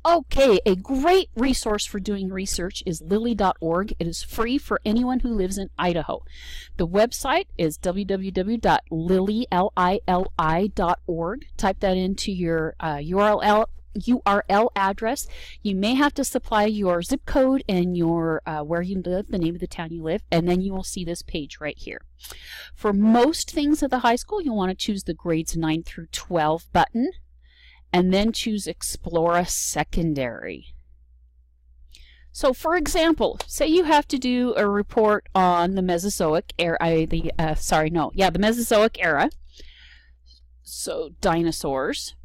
Okay, a great resource for doing research is lili.org. It is free for anyone who lives in Idaho. The website is www.lili.org. Type that into your URL address. You may have to supply your zip code and your where you live, the name of the town you live, and then you will see this page right here. For most things at the high school, you'll want to choose the grades 9 through 12 button, and then choose Explore a Secondary. So for example, say you have to do a report on the Mesozoic era, the Mesozoic era. So dinosaurs.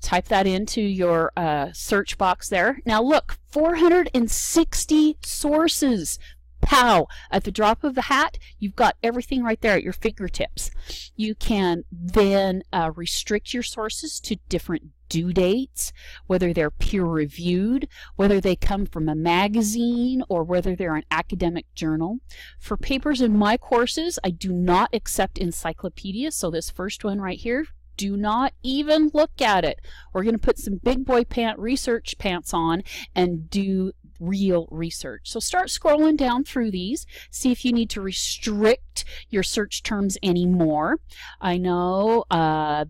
Type that into your search box there. Now look, 460 sources. Pow! At the drop of the hat, you've got everything right there at your fingertips. You can then restrict your sources to different due dates, whether they're peer-reviewed, whether they come from a magazine, or whether they're an academic journal. For papers in my courses, I do not accept encyclopedias, so this first one right here, do not even look at it. We're going to put some big boy research pants on and do real research. So start scrolling down through these, see if you need to restrict your search terms anymore. I know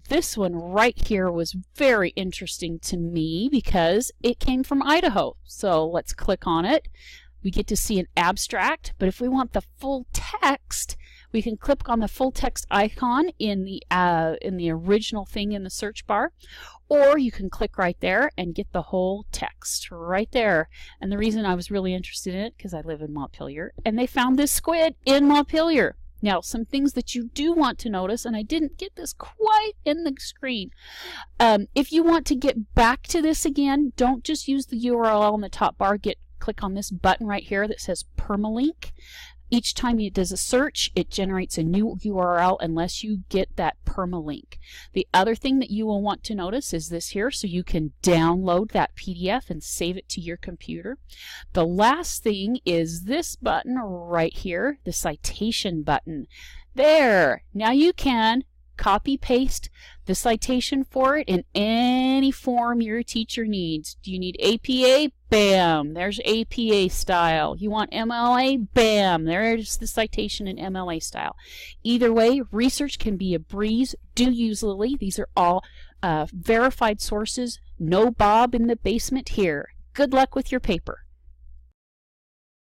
this one right here was very interesting to me because it came from Idaho. So let's click on it. We get to see an abstract, but if we want the full text, we can click on the full text icon in the original thing in the search bar, or you can click right there and get the whole text right there. And the reason I was really interested in it, because I live in Montpelier, and they found this squid in Montpelier. Now, some things that you do want to notice, and I didn't get this quite in the screen. If you want to get back to this again, don't just use the URL on the top bar. Click on this button right here that says permalink. Each time it does a search, it generates a new URL unless you get that permalink. The other thing that you will want to notice is this here, so you can download that PDF and save it to your computer. The last thing is this button right here, the citation button. There! Now you can copy paste the citation for it in any form your teacher needs. Do you need APA? Bam! There's APA style. You want MLA? Bam! There's the citation in MLA style. Either way, research can be a breeze. Do use Lili. These are all verified sources. No Bob in the basement here. Good luck with your paper.